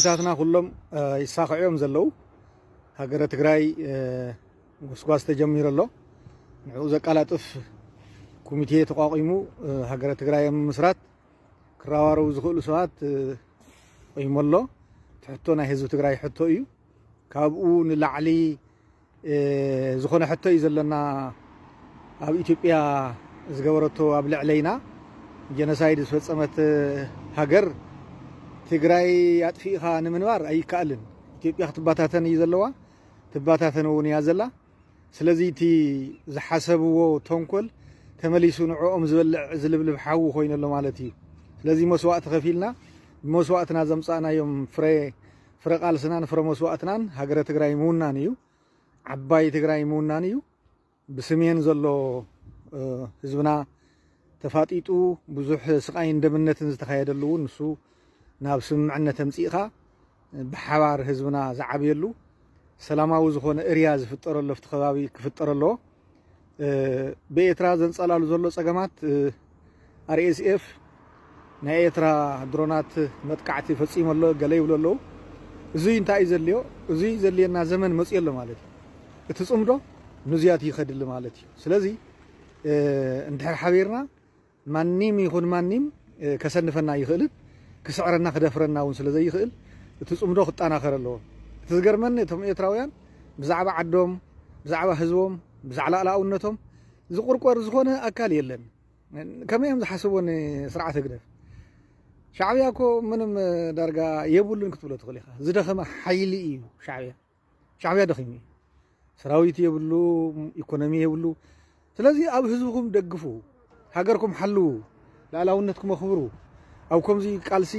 ኮሚቴታትና ሁሉም ይሳኸዑም ዘለው ሀገረ ትግራይ ጉስጓስ ተጀሚረሎ ንዑ ዘቃላጥፍ ኮሚቴ ተቋቁሙ ሀገረ ትግራይ ምስራት ክራዋሩ ዝኽእሉ ሰባት ወይሞሎ ትሕቶ ናይ ህዝቢ ትግራይ ሕቶ እዩ ካብኡ ንላዕሊ ዝኾነ ሕቶ እዩ ዘለና ኣብ ኢትዮጵያ ዝገበረቶ ኣብ ልዕለይና ጀነሳይድ ዝፈጸመት ሃገር ትግራይ ኣጥፊእኻ ንምንባር ኣይከኣልን ኢትዮጵያ ክትባታተን እዩ ዘለዋ ትባታተን እውን እያ ዘላ ስለዚ እቲ ዝሓሰብዎ ተንኮል ተመሊሱ ንዕኦም ዝበልዕ ዝልብልብ ሓዊ ኮይነሎ ማለት እዩ ስለዚ መስዋእቲ ከፊልና መስዋእትና ዘምፃእናዮም ፍረ ቃልስናን ፍረ መስዋእትናን ሃገረ ትግራይ ምውናን እዩ ዓባይ ትግራይ ምውናን እዩ ብሰሜን ዘሎ ህዝብና ተፋጢጡ ብዙሕ ስቃይን ደምነትን ዝተካየደሉ ንሱ ናብ ስምምዕነት ተምፂእኻ ብሓባር ህዝብና ዝዓብየሉ ሰላማዊ ዝኾነ እርያ ዝፍጠረሉ ኣብቲ ከባቢ ክፍጠረሎ ብኤርትራ ዘንፀላሉ ዘሎ ፀገማት RSF ናይ ኤርትራ ድሮናት መጥቃዕቲ ፈፂመሎ ገለ ይብሉ ኣለዉ እዙይ እንታይ እዩ ዘልዮ እዙይ ዘልየና ዘመን መፅየሎ ማለት እዩ እቲ ፅምዶ ንዝያት ይኸድሊ ማለት እዩ ስለዚ እንድሕር ሓቢርና ማንም ይኹን ማንም ከሰንፈና ይኽእልን ክስዕረና ክደፍረና እውን ስለ ዘይኽእል እቲ ፅምዶ ክጠናኸር ኣለዎ እቲ ዝገርመኒ እቶም ኤርትራውያን ብዛዕባ ዓዶም ብዛዕባ ህዝቦም ብዛዕባ ላእላውነቶም ዝቁርቆር ዝኾነ ኣካል የለን ከመይ እዮም ዝሓስብዎ ስርዓተ ግደፍ ሻዕብያ እኮ ምንም ዳርጋ የብሉን ክትብሎ ትኽእል ኢኻ ዝደኸመ ሓይሊ እዩ ሻዕብያ ደኺሙ እዩ ሰራዊት የብሉ ኢኮኖሚ የብሉ ስለዚ ኣብ ህዝብኩም ደግፉ ሃገርኩም ሓልው ላእላውነትኩም ኣኽብሩ ኣብ ከምዚ ቃልሲ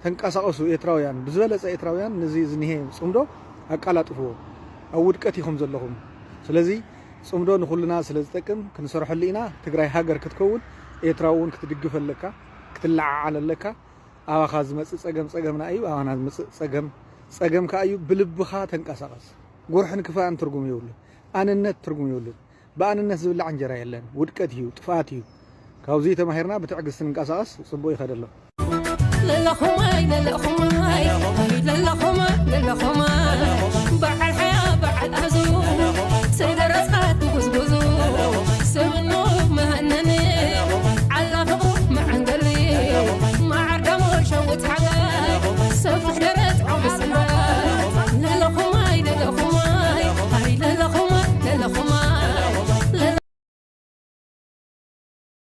ተንቀሳቀሱ ኤርትራውያን ብዝበለፀ ኤርትራውያን ነዚ ዝኒሄ ፅምዶ ኣቃላጥፍዎ ኣብ ውድቀት ኢኹም ዘለኹም ስለዚ ፅምዶ ንኩልና ስለ ዝጠቅም ክንሰርሐሉ ኢና ትግራይ ሃገር ክትከውን ኤርትራ እውን ክትድግፍ ኣለካ ክትለዓዓል ኣለካ ኣባኻ ዝመፅእ ፀገምና እዩ ኣባና ዝመፅእ ፀገምካ እዩ ብልብኻ ተንቀሳቀስ ጉርሕን ክፋእን ትርጉም የብሉ ኣንነት ትርጉም የብሉ ብኣንነት ዝብላዕ እንጀራ የለን ውድቀት እዩ ጥፋት እዩ ካብዚ ተማሂርና ብትዕግስቲ ንንቀሳቀስ ፅቡቅ ይኸድ ኣሎ